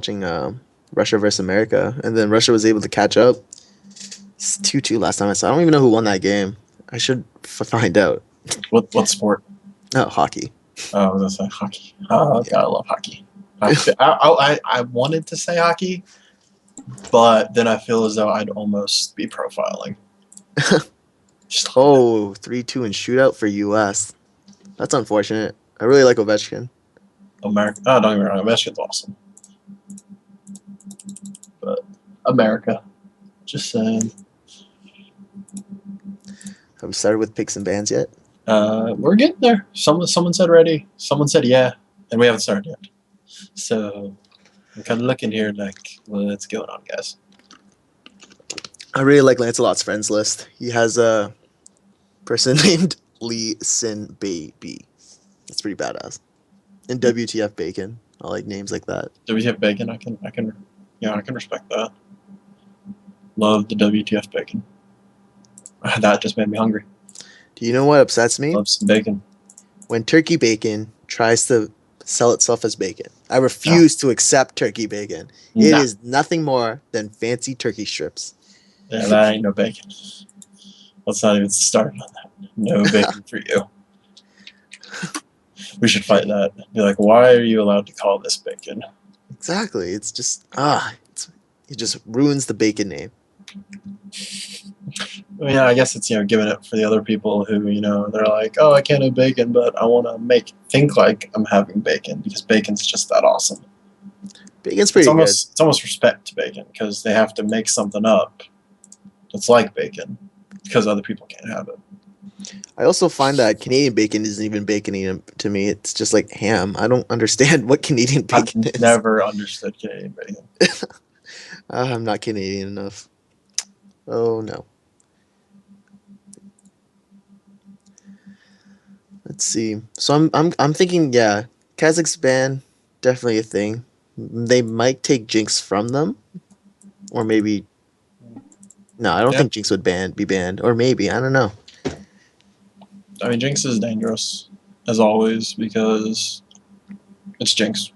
watching Russia versus America, and then Russia was able to catch up. It's 2-2 last time I saw. I don't even know who won that game. I should find out. What sport? Oh, hockey. Oh, I was gonna say hockey. Oh, God, I love hockey. I wanted to say hockey, but then I feel as though I'd almost be profiling. Oh, 3-2 in shootout for U.S. That's unfortunate. I really like Ovechkin. America. Oh, don't get me wrong. Ovechkin's awesome, but America. Just saying. Have we started with picks and bans yet? We're getting there. Someone said ready. Someone said yeah, and we haven't started yet. So I'm kind of looking here like, what's going on, guys? I really like Lancelot's friends list. He has a person named Lee Sin Baby. That's pretty badass. And WTF Bacon. I like names like that. WTF bacon. I can respect that. Love the WTF bacon. That just made me hungry. Do you know what upsets me? Love some bacon. When turkey bacon tries to sell itself as bacon. I refuse to accept turkey bacon. It is nothing more than fancy turkey strips. Yeah, that ain't no bacon. Let's not even start on that. No bacon for you. We should fight that. Be like, why are you allowed to call this bacon? Exactly. It's just it just ruins the bacon name. Well, yeah, I guess it's giving it for the other people who they're like, oh, I can't have bacon, but I want to think like I'm having bacon because bacon's just that awesome. Bacon's pretty good. It's almost respect to bacon because they have to make something up that's like bacon because other people can't have it. I also find that Canadian bacon isn't even bacon to me. It's just like ham. I don't understand what Canadian bacon is. I've never understood Canadian bacon. I'm not Canadian enough. Oh no. Let's see. So I'm thinking, yeah, Kazakhstan definitely a thing. They might take Jinx from them, or maybe. No, I don't think Jinx would be banned, or maybe I don't know. I mean, Jinx is dangerous as always because it's Jinx.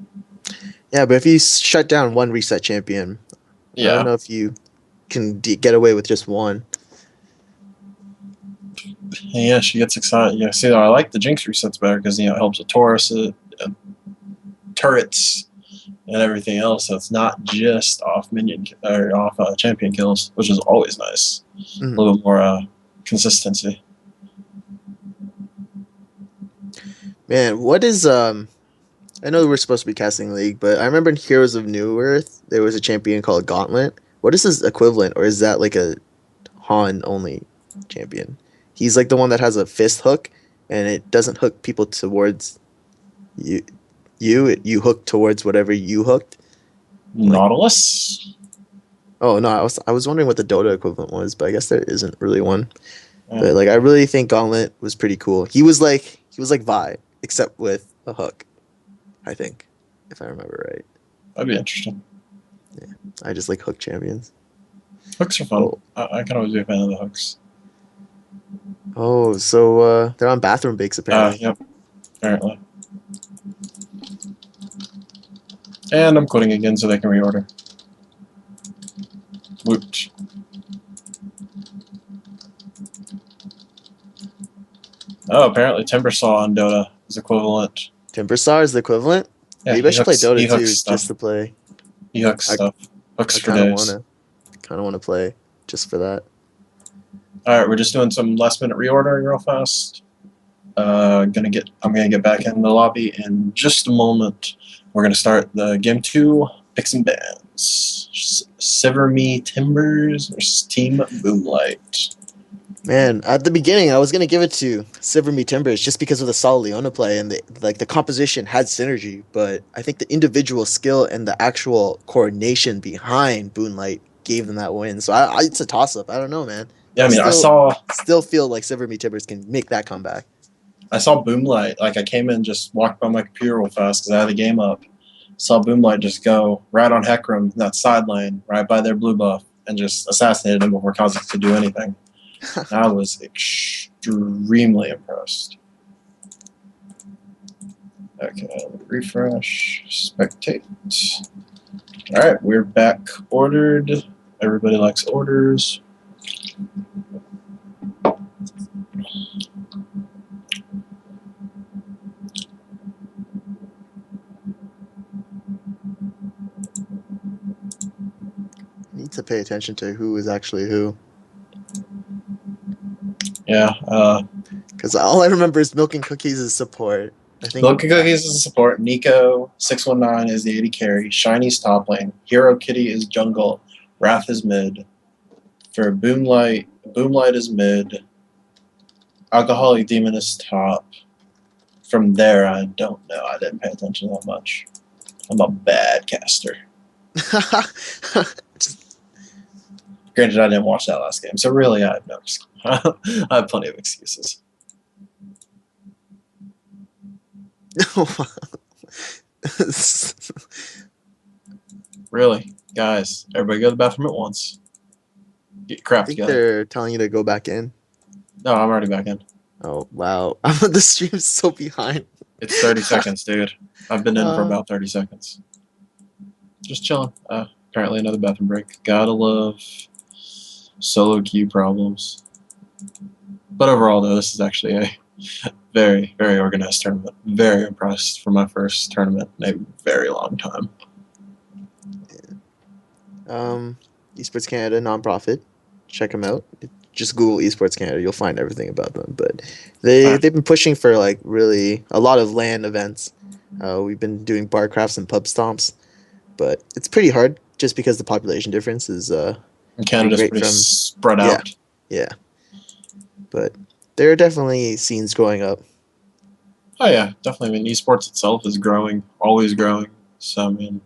Yeah, but if you shut down one reset champion, I don't know if you can get away with just one. Yeah, she gets excited. Yeah, see, I like the Jinx resets better because it helps with Taurus, turrets, and everything else. So it's not just off minion or off champion kills, which is always nice. A little bit more consistency. Man, what is I know we're supposed to be casting League, but I remember in Heroes of New Earth there was a champion called Gauntlet. What is his equivalent, or is that like a Han only champion? He's like the one that has a fist hook, and it doesn't hook people towards you. You hook towards whatever you hooked. Nautilus. Oh no, I was wondering what the Dota equivalent was, but I guess there isn't really one. Yeah. But like, I really think Gauntlet was pretty cool. He was like Vi, except with a hook. I think, if I remember right. That'd be interesting. Yeah, I just like hook champions. Hooks are fun. Oh. I can always be a fan of the hooks. Oh, so they're on bathroom breaks apparently. Yep, apparently. And I'm quitting again so they can reorder. Whoops. Oh, apparently Timbersaw on Dota is equivalent. Timbersaw is the equivalent? Yeah, maybe I should play Dota too, just to play. He hooks stuff. Hooks for days. I kind of want to play just for that. Alright, we're just doing some last minute reordering real fast. I'm gonna get back in the lobby in just a moment. We're gonna start the game 2 picks and bans. Sivir Tibbers versus Team Boomlight. Man, at the beginning I was gonna give it to Sivir Tibbers just because of the Sol Leona play and the composition had synergy, but I think the individual skill and the actual coordination behind Boomlight gave them that win. So it's a toss up. I don't know, man. Yeah, I mean, I still feel like Sivir Tibbers can make that comeback. I saw Boomlight, like I came in, just walked by my computer real fast because I had the game up. Saw Boomlight just go right on Hecarim, that side lane, right by their blue buff, and just assassinated him before Kha'Zix could do anything. I was extremely impressed. Okay, refresh, spectate. All right, we're back ordered. Everybody likes orders. Need to pay attention to who is actually who. Yeah, Because all I remember is Milk and Cookies is support. I think Milk and Cookies is support. Nico 619 is the AD carry. Shiny's top lane. Hero Kitty is jungle. Wrath is mid. For Boomlight is mid. Alcoholic Demon is top. From there, I don't know. I didn't pay attention that much. I'm a bad caster. Granted, I didn't watch that last game, so really, I have no excuse. I have plenty of excuses. Really, guys, everybody go to the bathroom at once. Get your crap I think together. they're telling you to go back in. No, I'm already back in. Oh, wow. The stream's so behind. It's 30 seconds, dude. I've been in for about 30 seconds. Just chilling. Apparently another bathroom break. Gotta love solo queue problems. But overall, though, this is actually a very, very organized tournament. Very impressed for my first tournament in a very long time. Esports Canada nonprofit. Check them out. Just Google Esports Canada. You'll find everything about them. But they've been pushing for like really a lot of LAN events. We've been doing bar crafts and pub stomps, but it's pretty hard just because the population difference is And Canada's pretty spread out. Yeah. But there are definitely scenes growing up. Oh yeah, definitely. I mean, esports itself is growing, always growing. So I mean,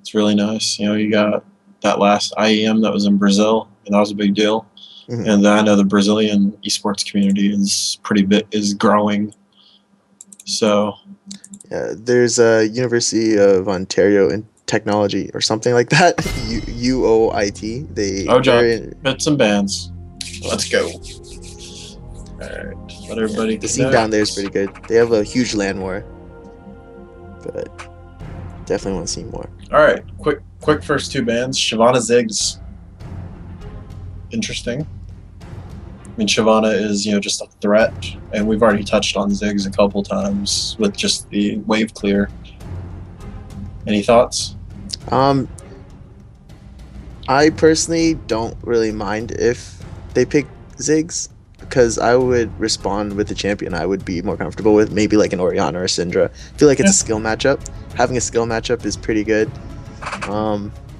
it's really nice. You know, you got that last IEM that was in Brazil, and that was a big deal. Mhm. And I know the Brazilian esports community is is growing. So Yeah, there's a University of Ontario in technology or something like that. UOIT. bits and bands. Let's go. All right, let everybody. The scene down there is pretty good. They have a huge LAN war, but definitely want to see more. All right, quick first two bands. Shyvana Ziggs. Interesting. I mean, Shyvana is just a threat, and we've already touched on Ziggs a couple times with just the wave clear. Any thoughts? I personally don't really mind if they pick Ziggs, because I would respond with the champion I would be more comfortable with, maybe like an Orianna or Syndra. I feel like it's a skill matchup. Having a skill matchup is pretty good.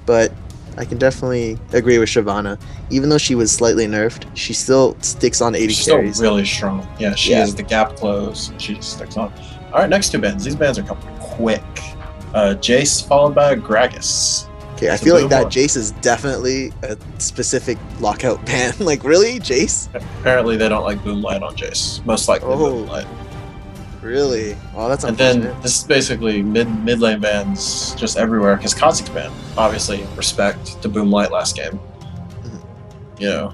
But I can definitely agree with Shyvana. Even though she was slightly nerfed, she still sticks on 80 She's carries. Still really strong. Yeah, she is the gap close. She just sticks on. All right, next two bands. These bands are coming quick. Jace followed by Gragas. Okay, I feel like that Jace is definitely a specific lockout ban. Like, really? Jace? Apparently they don't like Boomlight on Jace. Most likely Boomlight. Really? Oh, that's And then this is basically mid lane bans just everywhere, because Kha'Zix's banned. Obviously, respect to Boomlight last game.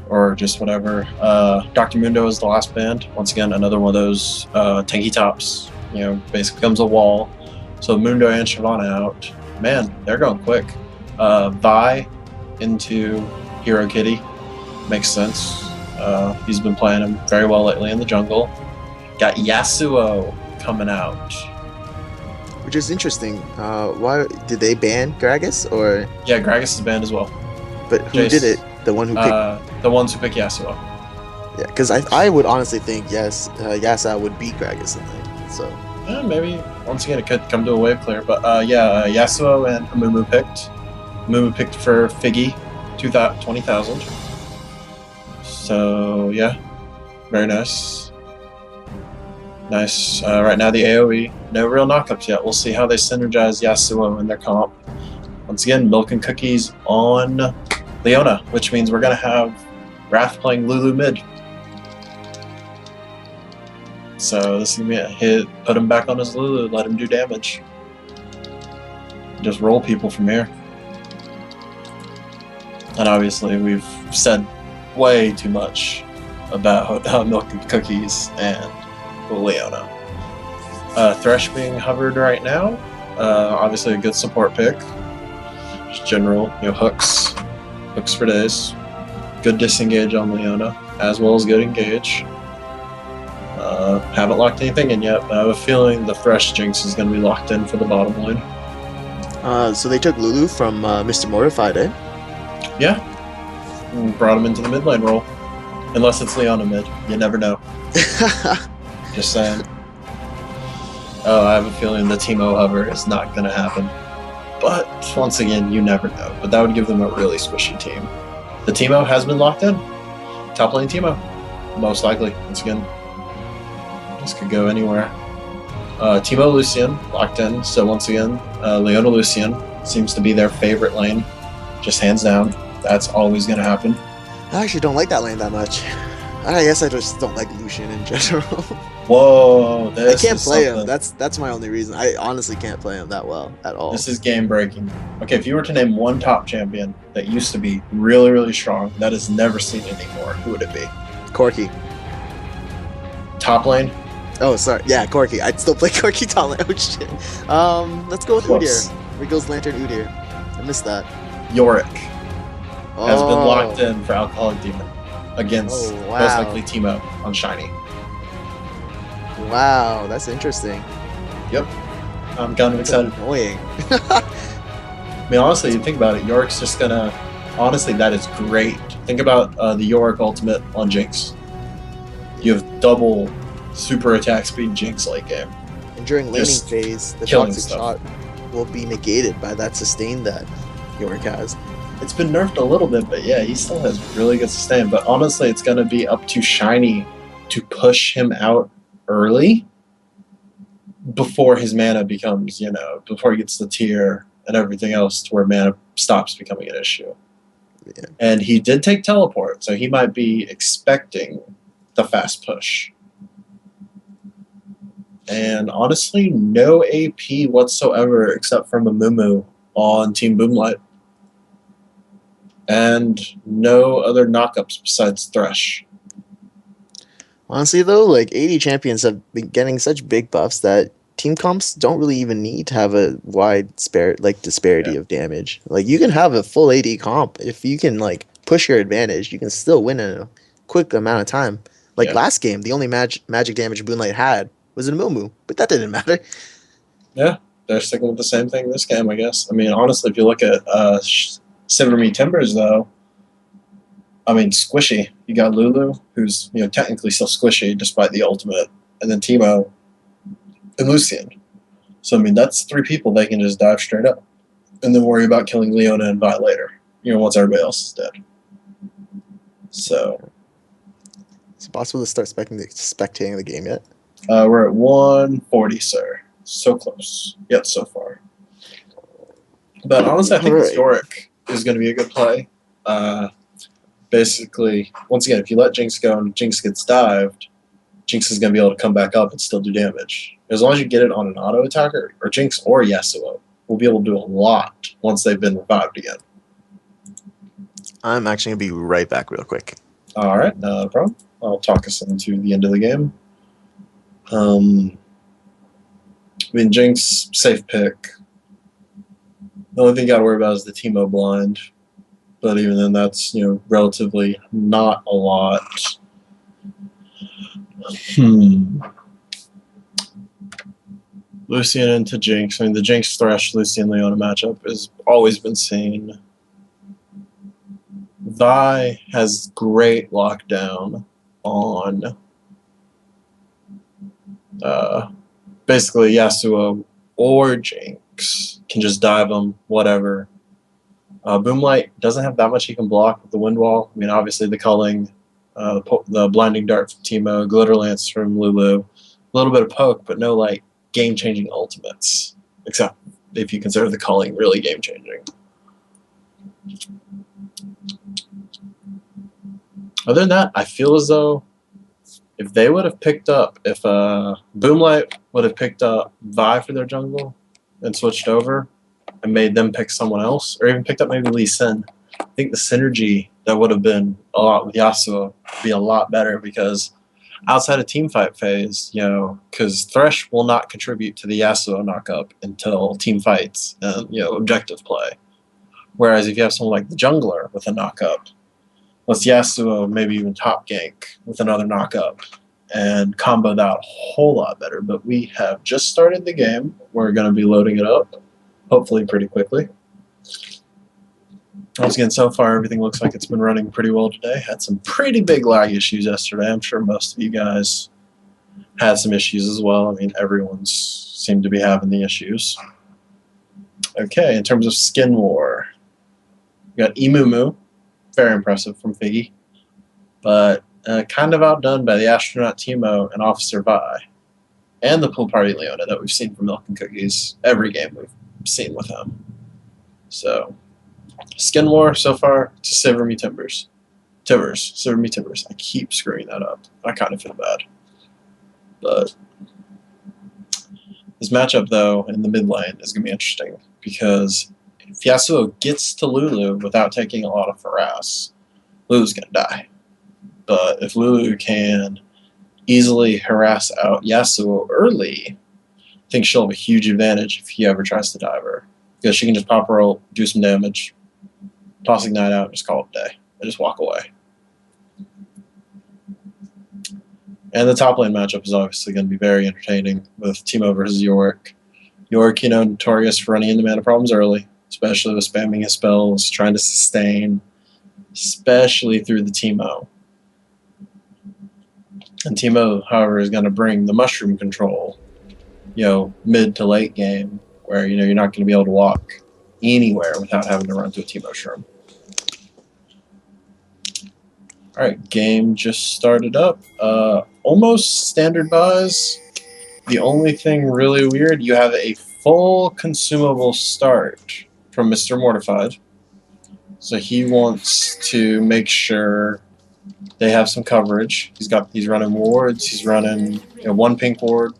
Or just whatever. Dr. Mundo is the last band. Once again, another one of those tanky tops. Basically becomes a wall. So Mundo and Shyvana out. Man, they're going quick. Vi into Hero Kitty. Makes sense. He's been playing him very well lately in the jungle. Got Yasuo coming out. Which is interesting. Why did they ban Gragas, or? Yeah, Gragas is banned as well. But who Jace, did it? The one who picked? The ones who pick Yasuo. Yeah, because I would honestly think Yasuo would beat Gragas in there. So. Yeah, maybe once again it could come to a wave clear, but Yasuo and Amumu picked. Amumu picked for Figgy, 20,000. So yeah, very nice. Nice. Right now the AoE, no real knockups yet. We'll see how they synergize Yasuo in their comp. Once again, Milk and Cookies on Leona, which means we're gonna have Wrath playing Lulu mid. So this is gonna be a hit. Put him back on his Lulu, let him do damage. Just roll people from here. And obviously we've said way too much about Milk and Cookies and Leona. Thresh being hovered right now. Obviously a good support pick. Just general, hooks for days. Good disengage on Leona, as well as good engage. Haven't locked anything in yet, but I have a feeling the Thresh Jinx is going to be locked in for the bottom lane. So they took Lulu from Mr. Mortified, eh? Yeah. And brought him into the mid lane role. Unless it's Leona mid. You never know. Just saying. Oh, I have a feeling the Teemo hover is not going to happen. But, once again, you never know. But that would give them a really squishy team. The Teemo has been locked in. Top lane Teemo. Most likely. Once again, this could go anywhere. Teemo Lucian locked in. So once again, Leona Lucian seems to be their favorite lane. Just hands down. That's always going to happen. I actually don't like that lane that much. I guess I just don't like Lucian in general. Whoa, I can't play him. That's my only reason. I honestly can't play him that well at all. This is game breaking. Okay, if you were to name one top champion that used to be really, really strong, that is never seen anymore, who would it be? Corki. Top lane? Oh, sorry. Yeah, Corki. I'd still play Corki top lane. Oh, shit. Let's go with Close. Udyr. Here goes Lantern Udyr. I missed that. Yorick Oh. has been locked in for Alcoholic Demon against Oh, wow. most likely Teemo on Shiny. Wow, that's interesting. Yep. I'm kind of excited. Annoying. I mean, honestly, you think about it, Yorick's just gonna... Honestly, that is great. Think about the Yorick ultimate on Jinx. You have double super attack speed Jinx late game. And during laning Just phase, the killing toxic stuff. shot will be negated by that sustain that Yorick has. It's been nerfed a little bit, but yeah, he still has really good sustain. But honestly, it's going to be up to Shiny to push him out early before his mana becomes, before he gets the tier and everything else to where mana stops becoming an issue. Yeah. And he did take teleport, so he might be expecting the fast push. And honestly, no AP whatsoever except from a Mumu on Team Boomlight. And no other knockups besides Thresh. Honestly, though, like 80 champions have been getting such big buffs that team comps don't really even need to have a wide disparity of damage. Like you can have a full 80 comp if you can push your advantage. You can still win in a quick amount of time. Last game, the only magic damage Boomlight had was in Mumu, but that didn't matter. Yeah, they're sticking with the same thing this game, I guess. I mean, honestly, if you look at Sivir Tibbers, though, I mean, squishy. You got Lulu, who's technically still squishy despite the ultimate, and then Teemo and Lucian. So I mean, that's three people they can just dive straight up, and then worry about killing Leona and Vi later. Once everybody else is dead. So, Is it possible to start spectating the game yet? we're at 140, sir. So close, yet so far. But honestly, I think this Yorick is going to be a good play. Basically, once again, if you let Jinx go and Jinx gets dived, Jinx is going to be able to come back up and still do damage. As long as you get it on an auto attacker, or Jinx or Yasuo will be able to do a lot once they've been revived again. I'm actually going to be right back real quick. All right, no problem. I'll talk us into the end of the game. I mean, Jinx, safe pick. The only thing you got to worry about is the Teemo blind. But even then, that's, relatively not a lot. Lucian into Jinx. I mean, the Jinx Thresh Lucian Leona matchup has always been seen. Vi has great lockdown on basically Yasuo or Jinx. Can just dive them, whatever. Boomlight doesn't have that much he can block with the Wind Wall. I mean, obviously the culling, the Blinding Dart from Teemo, Glitter Lance from Lulu, a little bit of poke, but no game-changing ultimates, except if you consider the culling really game-changing. Other than that, I feel as though if they would have picked up, if Boomlight would have picked up Vi for their jungle and switched over and made them pick someone else, or even picked up maybe Lee Sin, I think the synergy that would have been a lot with Yasuo would be a lot better because outside of team fight phase, because Thresh will not contribute to the Yasuo knockup until team fights and, objective play. Whereas if you have someone like the jungler with a knock-up, let's Yasuo maybe even top gank with another knock-up and combo that a whole lot better. But we have just started the game. We're going to be loading it up, hopefully pretty quickly. Once again, so far everything looks like it's been running pretty well today. Had some pretty big lag issues yesterday. I'm sure most of you guys had some issues as well. I mean, everyone's seemed to be having the issues. Okay, in terms of skin war, we got Imumu, very impressive from Figgy, but kind of outdone by the Astronaut Teemo and Officer Vi, and the Pool Party Leona that we've seen from Milk and Cookies every game we've seen with him. So, skin war so far to Sivir me Tibbers. Sivir me Tibbers. I keep screwing that up. I kind of feel bad. But this matchup, though, in the mid lane is going to be interesting because if Yasuo gets to Lulu without taking a lot of harass, Lulu's going to die. But if Lulu can easily harass out Yasuo early, I think she'll have a huge advantage if he ever tries to dive her. Because she can just pop roll, do some damage, toss Ignite out, and just call it a day. And just walk away. And the top lane matchup is obviously going to be very entertaining with Teemo versus Yorick. Yorick, notorious for running into mana problems early, especially with spamming his spells, trying to sustain, especially through the Teemo. And Teemo, however, is going to bring the mushroom control, mid to late game, where, you're not going to be able to walk anywhere without having to run to a Teemo mushroom. All right, game just started up. Almost standard buys. The only thing really weird, you have a full consumable start from Mr. Mortified. So he wants to make sure they have some coverage. He's running wards. He's running one pink ward,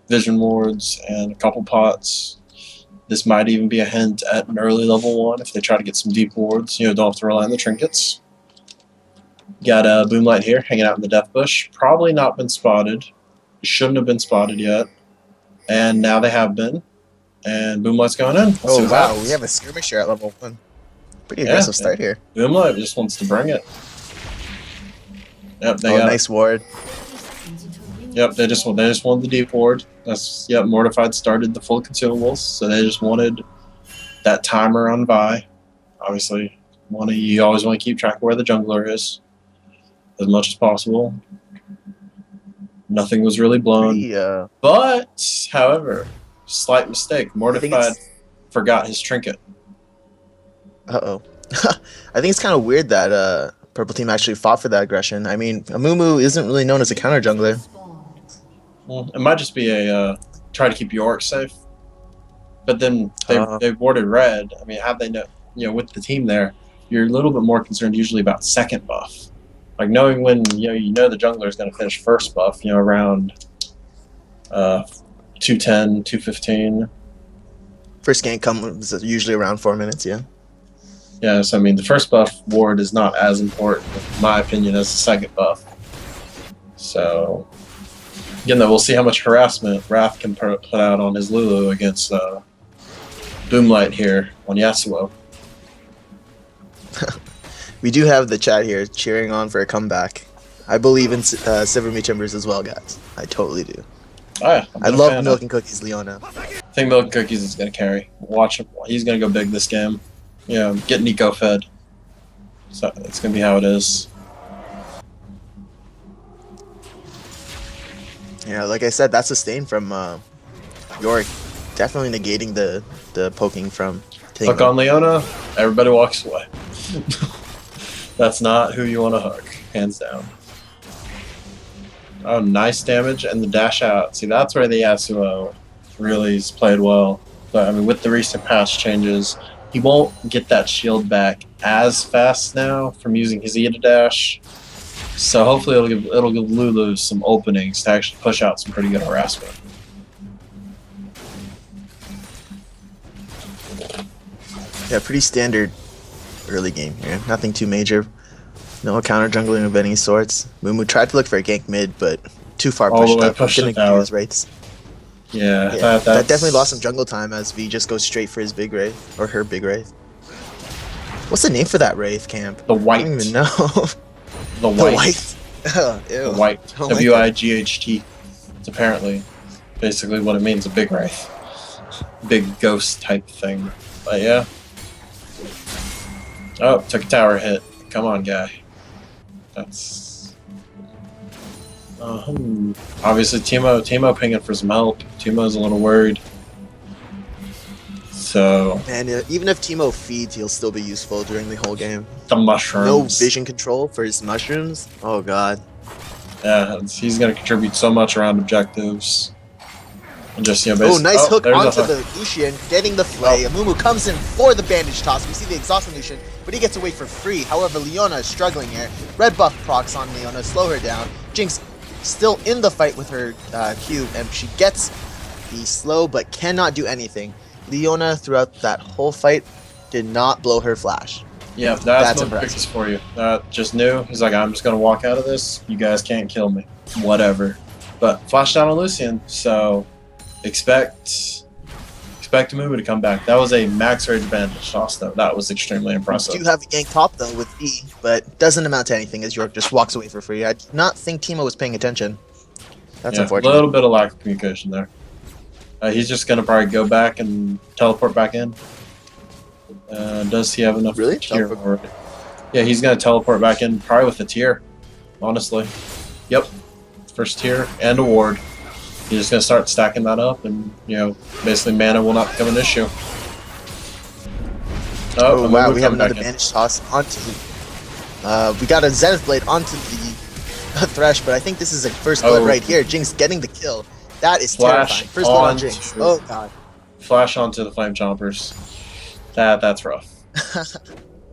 vision wards, and a couple pots. This might even be a hint at an early level 1 if they try to get some deep wards. Don't have to rely on the trinkets. Got a Boomlight here, hanging out in the death bush. Probably not been spotted. Shouldn't have been spotted yet. And now they have been. And Boomlight's going in. Let's see what wow, happens. we have a skirmisher at level 1. Pretty aggressive start here. Boomlight just wants to bring it. Yep, they got nice ward. Yep, they just wanted the deep ward. Mortified started the full consumables, so they just wanted that timer on Vi. Obviously, you always want to keep track of where the jungler is as much as possible. Nothing was really blown. But, however, slight mistake. Mortified forgot his trinket. Uh-oh. I think it's kind of weird that Purple Team actually fought for that aggression. I mean, Amumu isn't really known as a counter jungler. Well, it might just be a try to keep Yorick safe. But then they warded red. I mean, have they know? With the team there, you're a little bit more concerned usually about second buff. Like knowing when the jungler is going to finish first buff, around 210, 215. First gank comes usually around 4 minutes, yeah. Yeah, so I mean the first buff ward is not as important, in my opinion, as the second buff. So again, though, we'll see how much harassment Wrath can put out on his Lulu against Boomlight here on Yasuo. We do have the chat here cheering on for a comeback. I believe in Sivir me Tibbers as well, guys. I totally do. Oh, yeah, I love Milk and Cookies Leona. I think Milk and Cookies is going to carry. Watch him. He's going to go big this game. Get Nico fed. So it's going to be how it is. Yeah, like I said, that's a stain from Yorick. Definitely negating the poking from Teemo. Hook on Leona, everybody walks away. That's not who you want to hook, hands down. Oh, nice damage, and the dash out. See, that's where the Yasuo really has played well. But, I mean, with the recent patch changes, he won't get that shield back as fast now from using his Ida dash. So hopefully it'll give Lulu some openings to actually push out some pretty good harassment. Yeah, pretty standard early game here. Nothing too major. No counter jungling of any sorts. Mumu tried to look for a gank mid, but too far pushed up. Couldn't do his wraiths. Yeah, that definitely lost some jungle time as V just goes straight for his big wraith, or her big wraith. What's the name for that Wraith camp? The I don't even White. know. The The White. White. Ugh, ew. The White. I don't like WIGHT. It's apparently basically what it means, a big wraith. Big ghost type thing. But yeah. Oh, took a tower hit. Come on, guy. That's... Obviously, Timo pinging for some help. Timo's a little worried. So... Man, even if Timo feeds, he'll still be useful during the whole game. The mushrooms. No vision control for his mushrooms? Oh god. Yeah, he's going to contribute so much around objectives. And just, you know, Oh, nice hook there's a onto hook. the Lucian, getting the flay. Amumu comes in for the bandage toss. We see the exhausted Lucian, but he gets away for free. However, Leona is struggling here. Red buff procs on Leona, slow her down. Jinx still in the fight with her Q, and she gets the slow, but cannot do anything. Leona, throughout that whole fight, did not blow her flash. Yeah, that's what impressive. fixes for you. Just knew. He's like, I'm just going to walk out of this. You guys can't kill me. Whatever. But flash down on Lucian, so expect Amumu to come back. That was a max rage advantage toss, though. That was extremely impressive. Do have a gank top, though, with E, but doesn't amount to anything as York just walks away for free. I did not think Timo was paying attention. That's Yeah, unfortunate. a little bit of lack of communication there. He's just going to probably go back and teleport back in. Does he have enough Really? tier already? Yeah, he's going to teleport back in, probably with a tier, honestly. Yep. First tier and a ward. He's just going to start stacking that up, and, you know, basically mana will not become an issue. Oh, wow, we have coming another back in. bandage toss onto we got a Zenith Blade onto the Thresh, but I think this is a first blood Oh. right here. Jinx getting the kill. That is Flash terrifying. First blood on onto- Jinx. Oh, god. Flash onto the Flame Chompers. That's rough. A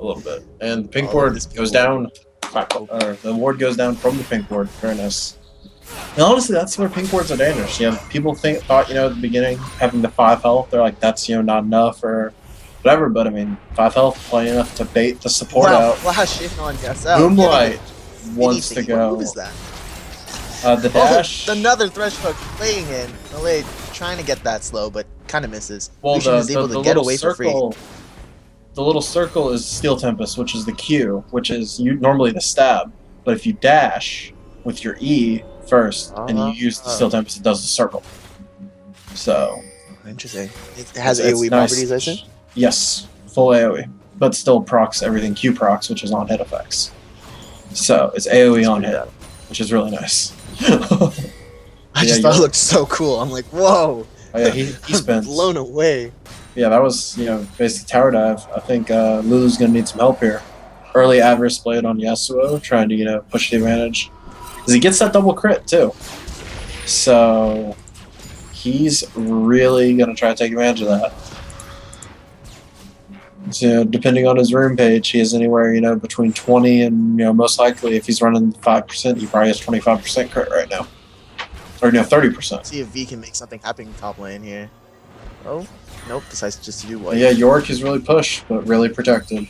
little bit. And the pink Oh, ward this pink goes ward. down. The ward goes down from the pink ward. Very nice. And honestly, that's where pink wards are dangerous. You know, people thought, you know, at the beginning, having the 5 health, they're like, that's, you know, not enough or whatever. But I mean, 5 health, plenty enough to bait the support Wow, out. flash in on Yasel. Boomlight wants to Anything. go. What move is that? The dash. Oh, another Thresh hook playing in. Malay trying to get that slow, but kind of misses. Well, Lucian is able to get little away for free. The little circle is Steel Tempest, which is the Q, which is normally the stab. But if you dash with your E first and you use the Steel Tempest, it does the circle. So Interesting. It has it's AoE nice. properties, I think. Yes, full AoE, but still procs everything Q procs, which is on hit effects. So it's AoE on hit, which is really nice. I just thought it looked so cool. I'm like, whoa. Oh, yeah, he I'm spends. blown away. Yeah, that was, you know, basically tower dive. I think Lulu's going to need some help here. Early Avarice Blade on Yasuo, trying to, you know, push the advantage. Because he gets that double crit, too. So he's really going to try to take advantage of that. So, depending on his room page, he is anywhere, you know, between 20 and, you know, most likely, if he's running 5%, he probably has 25% crit right now. Or, no, 30%. See if V can make something happen top lane here. Oh, nope, decides just to do what? Yeah, York is really pushed, but really protected.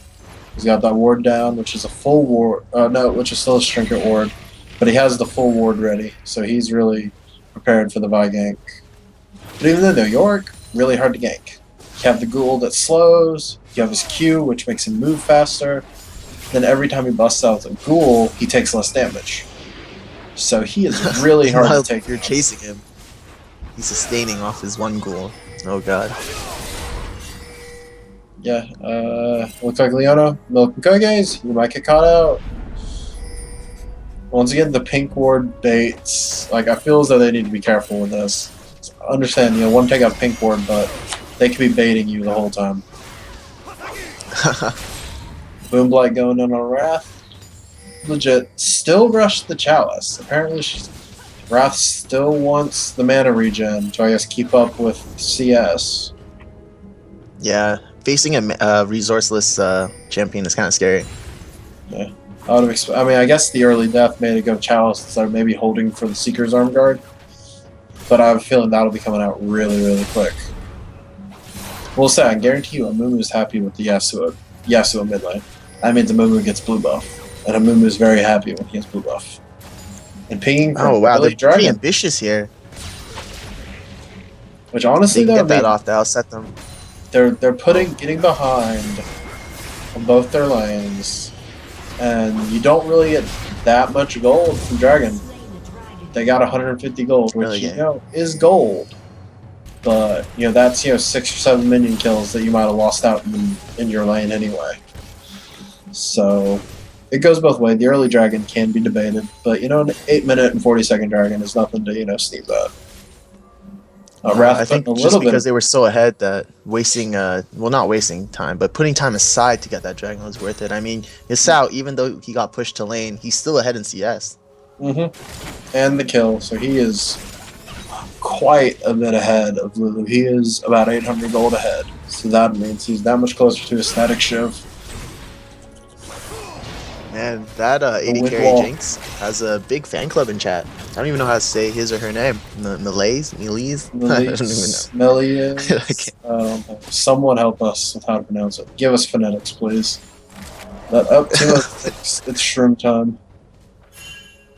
He's got that ward down, which is a full ward. No, which is still a Trinket ward. But he has the full ward ready, so he's really prepared for the Vi gank. But even though York, really hard to gank. You have the Ghoul that slows, you have his Q, which makes him move faster. Then every time he busts out a Ghoul, he takes less damage. So he is really hard While to take. you're chasing him, he's sustaining off his one ghoul. Oh god. Yeah, looks like Leona, Milk and Koges, you might get caught out. Once again, the pink ward baits. Like, I feel as though they need to be careful with this. So understand, you know, one take out pink ward, but they could be baiting you the whole time. Boomlight going in on Wrath. Legit. Still rushed the Chalice. Apparently, Wrath still wants the mana regen to, I guess, keep up with CS. Yeah, facing a resourceless champion is kind of scary. Yeah. I mean, I guess the early death made it go Chalice instead of maybe holding for the Seeker's Arm Guard. But I have a feeling that'll be coming out really, really quick. We'll say, I guarantee you Amumu is happy with the Yasuo mid lane. That means Amumu gets blue buff. And Amumu is very happy when he has blue buff. And pinging from Oh wow, early they're pretty Dragon, ambitious here. which honestly They can though, get that off, that'll set them. they're getting behind on both their lanes, and you don't really get that much gold from Dragon. They got 150 gold, which Early game. is gold, but that's 6 or 7 minion kills that you might have lost out in your lane anyway. So it goes both ways. The early Dragon can be debated, but an 8-minute and 40-second Dragon is nothing to sneeze at. Wrath I think just because they were so ahead that wasting, well, not wasting time, but putting time aside to get that dragon was worth it. I mean, Yasao, even though he got pushed to lane, he's still ahead in CS. And the kill, so he is quite a bit ahead of Lulu. He is about 800 gold ahead, so that means he's that much closer to a static shiv. Man, that 80 carry Jinx has a big fan club in chat. I don't even know how to say his or her name. Melees? I don't even know. Melees. Someone help us with how to pronounce it. Give us phonetics, please. It's shroom time.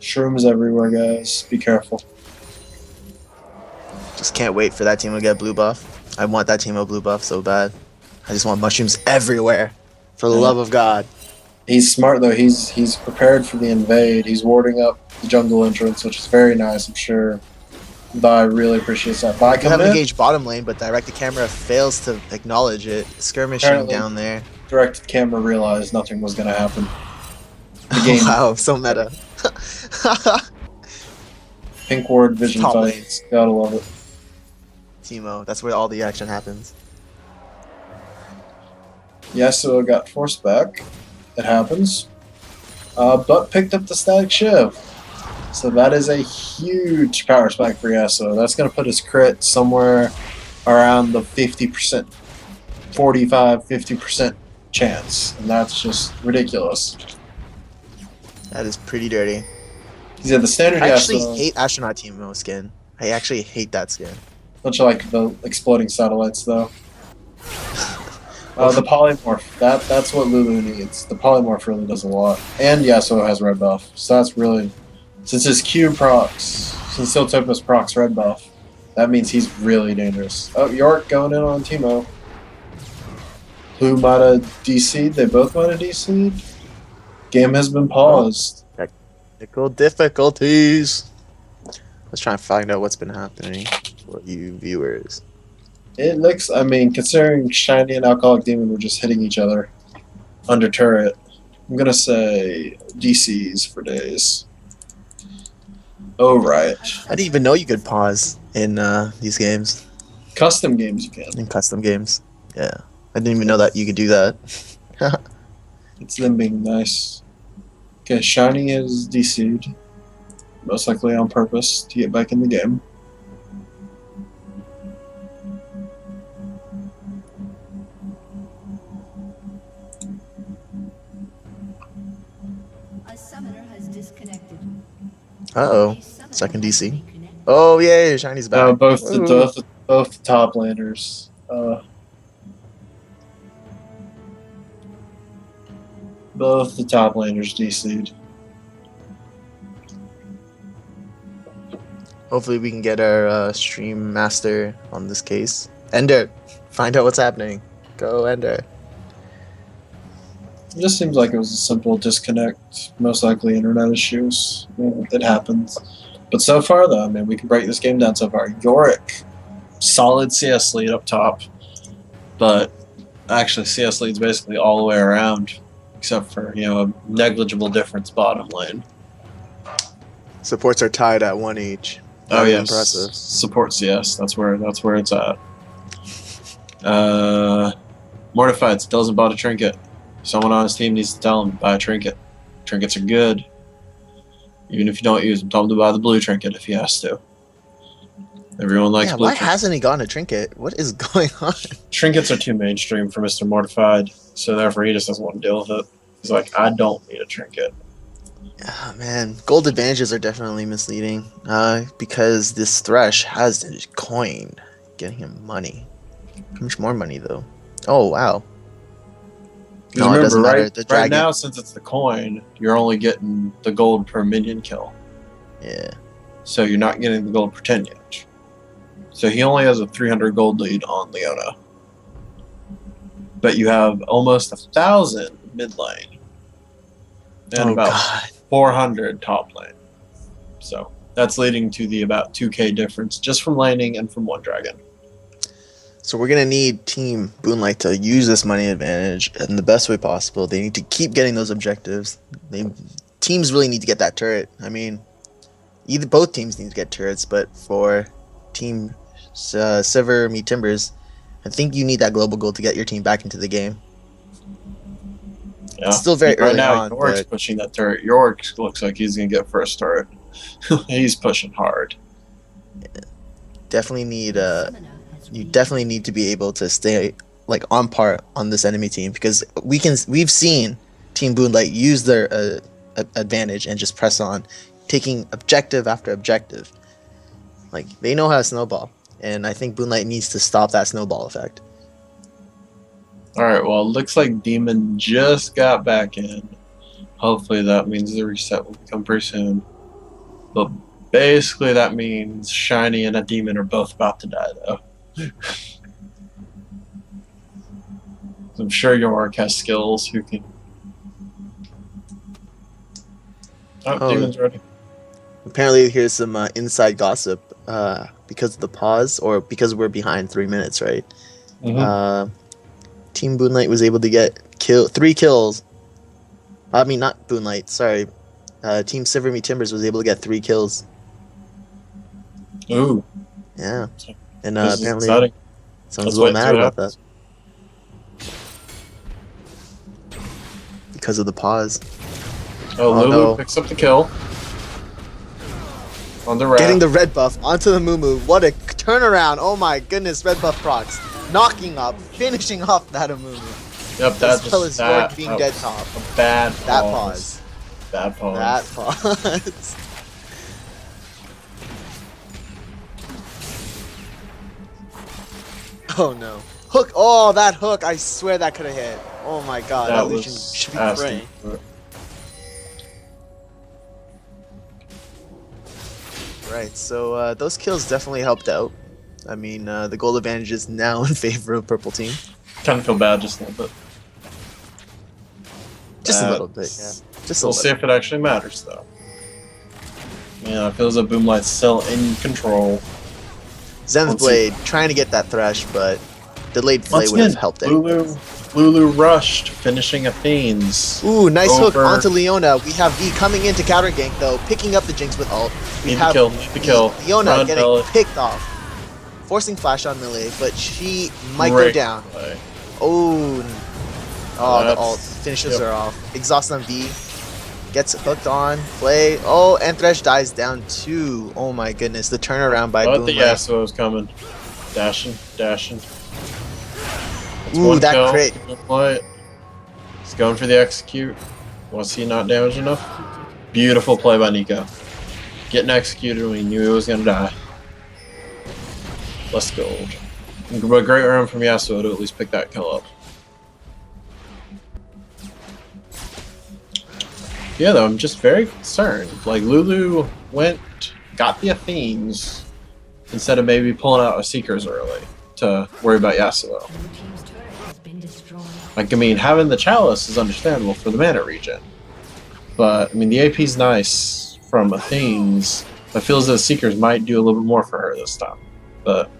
Shrooms everywhere, guys. Be careful. Just can't wait for that team to get blue buff. I want that team to blue buff so bad. I just want mushrooms everywhere. For the love of God. He's smart though. He's prepared for the invade. He's warding up the jungle entrance, which is very nice, I'm sure. I really appreciate that. You have engaged bottom lane, but directed camera fails to acknowledge it. Skirmishing Apparently, down there. Directed camera realized nothing was going to happen. The game. Wow, so meta. Pink ward vision Top fights. Gotta love it. Teemo, that's where all the action happens. Yasuo got forced back. It happens. But picked up the static shiv. So that is a huge power spike for Yasuo. That's going to put his crit somewhere around the 50%, 45-50% chance. And that's just ridiculous. That is pretty dirty. Yeah, the standard I actually Yasuo, hate Astronaut Teemo skin. I actually hate that skin. don't you like the exploding satellites though? The polymorph, that's what Lulu needs. The polymorph really does a lot. And Yasuo has red buff. So that's really, since his Q procs, since Siltopus procs red buff, that means he's really dangerous. Oh, York going in on Teemo. Who might have DC'd? They both might have DC'd? Game has been paused. Technical difficulties. Let's try and find out what's been happening for you viewers. It looks, I mean, considering Shiny and Alcoholic Demon were just hitting each other under turret, I'm going to say DCs for days. Oh, right. I didn't even know you could pause in these games. Custom games you can. In custom games. Yeah. I didn't even know that you could do that. It's them being nice. Okay, Shiny is DC'd. Most likely on purpose to get back in the game. Uh-oh. Second DC. Oh, yeah, Shiny's back. Both the top landers. Both the top landers DC'd. Hopefully we can get our stream master on this case. Ender, find out what's happening. Go, Ender. It just seems like it was a simple disconnect, most likely internet issues. It happens. But so far, though, I mean, we can break this game down so far. Yorick, solid CS lead up top. But actually, CS lead's basically all the way around, except for, a negligible difference bottom lane. Supports are tied at 1 each. Oh, yes. Impressive. Support CS, that's where it's at. Mortified still hasn't bought a trinket. Someone on his team needs to tell him, buy a trinket. Trinkets are good. Even if you don't use them, tell him to buy the blue trinket if he has to. Everyone likes blue trinkets. Why hasn't he gotten a trinket? What is going on? Trinkets are too mainstream for Mr. Mortified, so therefore he just doesn't want to deal with it. He's like, I don't need a trinket. Oh, man, gold advantages are definitely misleading because this Thresh has a coin getting him money. How much more money, though? Oh, wow. Because remember, it doesn't matter. Right now, since it's the coin, you're only getting the gold per minion kill. Yeah. So you're not getting the gold per 10 yet. So he only has a 300 gold lead on Leona. but you have almost 1,000 mid lane and Oh about god. 400 top lane. So that's leading to the about 2k difference just from laning and from one dragon. So we're gonna need Team Boomlight to use this money advantage in the best way possible. They need to keep getting those objectives. Teams really need to get that turret. I mean, both teams need to get turrets, but for Team Sivir meet Timbers, I think you need that global goal to get your team back into the game. Yeah. It's still very right early now, on, York's but pushing that turret. York looks like he's gonna get first turret. He's pushing hard. definitely need you definitely need to be able to stay like on par on this enemy team, because we've seen Team Boomlight use their advantage and just press on, taking objective after objective. Like, they know how to snowball, and I think Boomlight needs to stop that snowball effect. Alright, well, it looks like Demon just got back in. Hopefully that means the reset will come pretty soon. But basically that means Shiny and a Demon are both about to die, though. I'm sure York has skills who can... Oh, Demon's ready. Apparently, here's some inside gossip. Because of the pause, or because we're behind 3 minutes, right? Mm-hmm. Team Boomlight was able to get 3 kills. I mean, not Boomlight, sorry. Team Sivir meet Timbers was able to get 3 kills. Ooh. Yeah. And This is apparently, exciting. someone's Let's a little wait and mad see what about happens. that. Because of the pause. Oh, Oh, Lulu no. picks up the kill. On the red. Getting the red buff onto the Mumu. What a turnaround. Oh my goodness, red buff procs. Knocking up, finishing off that Mumu. Yep, that As well as just that, York being dead top. a bad pause. That pause. Bad pause. That pause. Oh no. Hook. Oh, that hook. I swear that could have hit. Oh my god. That Lucian should be praying. Right, so those kills definitely helped out. I mean, the goal advantage is now in favor of purple team. Kind of feel bad just a little bit. Just a little bit, yeah. Just a We'll little. see if it actually matters, though. Yeah, it feels like Boomlight's still in control. Zen's Blade trying to get that Thresh, but delayed play Once would have again, helped anyway. Lulu rushed, finishing a Fiends. Ooh, nice hook Over. onto Leona. We have V coming in to counter gank though, picking up the Jinx with ult. We Need have the kill. Leona Run, getting Bella. picked off, forcing flash on melee, but she might go Great down. play. Oh, the That's- ult finishes yep. her off. Exhaust on V, gets hooked on play. Oh, and Thresh dies down too. Oh my goodness, the turnaround by But the Boomlight. Yasuo was coming. Dashing. That's Ooh, one that kill. crit. Boomlight. He's going for the execute. Was he not damaged enough? Beautiful play by Nico. Getting executed when he knew he was going to die. Less gold. But great run from Yasuo to at least pick that kill up. Yeah, though, I'm just very concerned. Like, Lulu got the Athenes instead of maybe pulling out a Seekers early to worry about Yasuo. Like, I mean, having the Chalice is understandable for the mana regen. But, I mean, the AP's nice from Athenes. I feel as though Seekers might do a little bit more for her this time. But,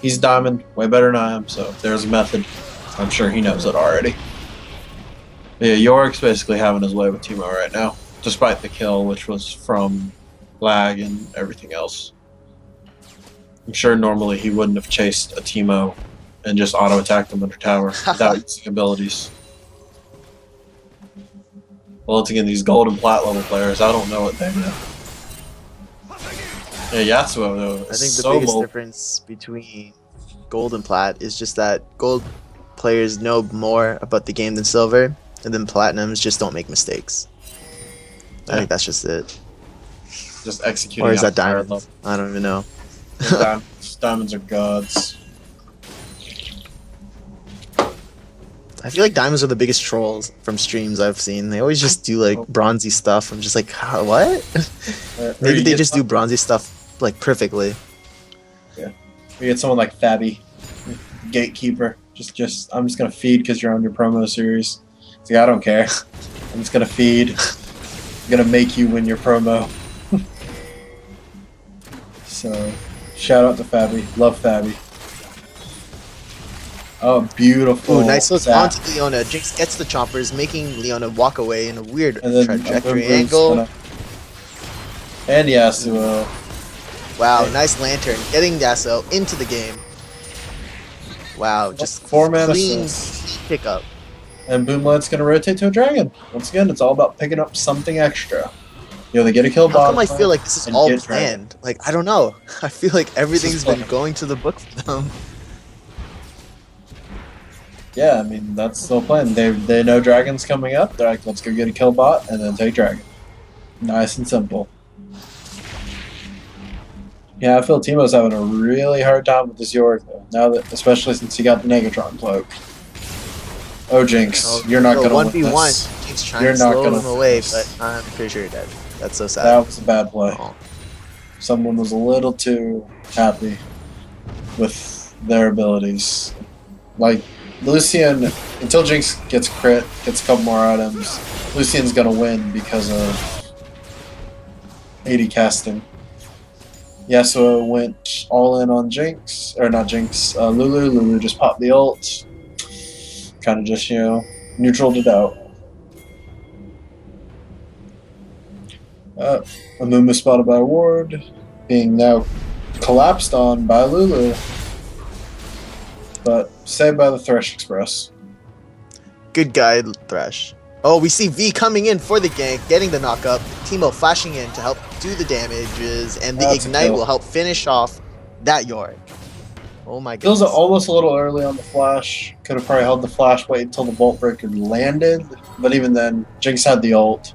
he's Diamond, way better than I am, so there's a method. I'm sure he knows it already. But yeah, Yorick's basically having his way with Teemo right now, despite the kill, which was from lag and everything else. I'm sure normally he wouldn't have chased a Teemo and just auto-attacked them under tower without using abilities. Well, once again, these gold and plat level players, I don't know what they know. Yeah, Yasuo, though, I think the so biggest mobile. difference between gold and plat is just that gold players know more about the game than silver, and then platinums just don't make mistakes. I Yeah. think that's just it. Just executing. Or is at that higher diamonds? I don't even know. level. Diamonds are gods. I feel like diamonds are the biggest trolls from streams I've seen. They always just do like bronzy stuff. I'm just like, what? Maybe they just do bronzy stuff like perfectly. We get someone like Fabi, Gatekeeper. I'm just gonna feed because you're on your promo series. It's like, I don't care. I'm just gonna feed. I'm gonna make you win your promo. So, shout out to Fabi. Love Fabi. Oh, beautiful. Ooh, nice look zap. onto Leona. Jinx gets the chompers, making Leona walk away in a weird And then trajectory angle. And Yasuo. Wow, nice lantern. Getting Yasuo into the game. Wow, just 4 mana clean assist. pickup. And Boomlight's gonna rotate to a dragon. Once again, it's all about picking up something extra. You know, they get a kill How come bottom. I feel like this is and all get dragon. planned? Like, I don't know. I feel like everything's been planned. going to the book for them. Yeah, I mean that's still planned. They know dragon's coming up. They're like, let's go get a kill bot and then take dragon. Nice and simple. Yeah, I feel Teemo's having a really hard time with this Yorick though. Now that, especially since he got the Negatron cloak. Oh Jinx, you're not gonna win 1v1. this. Jinx trying You're to not slow gonna him win away, this. but I'm pretty sure you're dead. That's so sad. That was a bad play. Oh. Someone was a little too happy with their abilities. Like Lucian, until Jinx gets crit, gets a couple more items, Lucian's gonna win because of 80 casting. Yasuo went all in on Jinx, or not Jinx, Lulu. Lulu just popped the ult. Kind of just, neutraled it out. Amumu spotted by Ward, being now collapsed on by Lulu. But saved by the Thresh Express. Good guy, Thresh. Oh, we see V coming in for the gank, getting the knockup. Teemo flashing in to help do the damages, and the That's a Ignite kill. will help finish off that Yorick. Oh my Feels goodness. almost a little early on the flash. Could have probably held the flash, wait until the Vault Breaker landed. But even then, Jinx had the ult.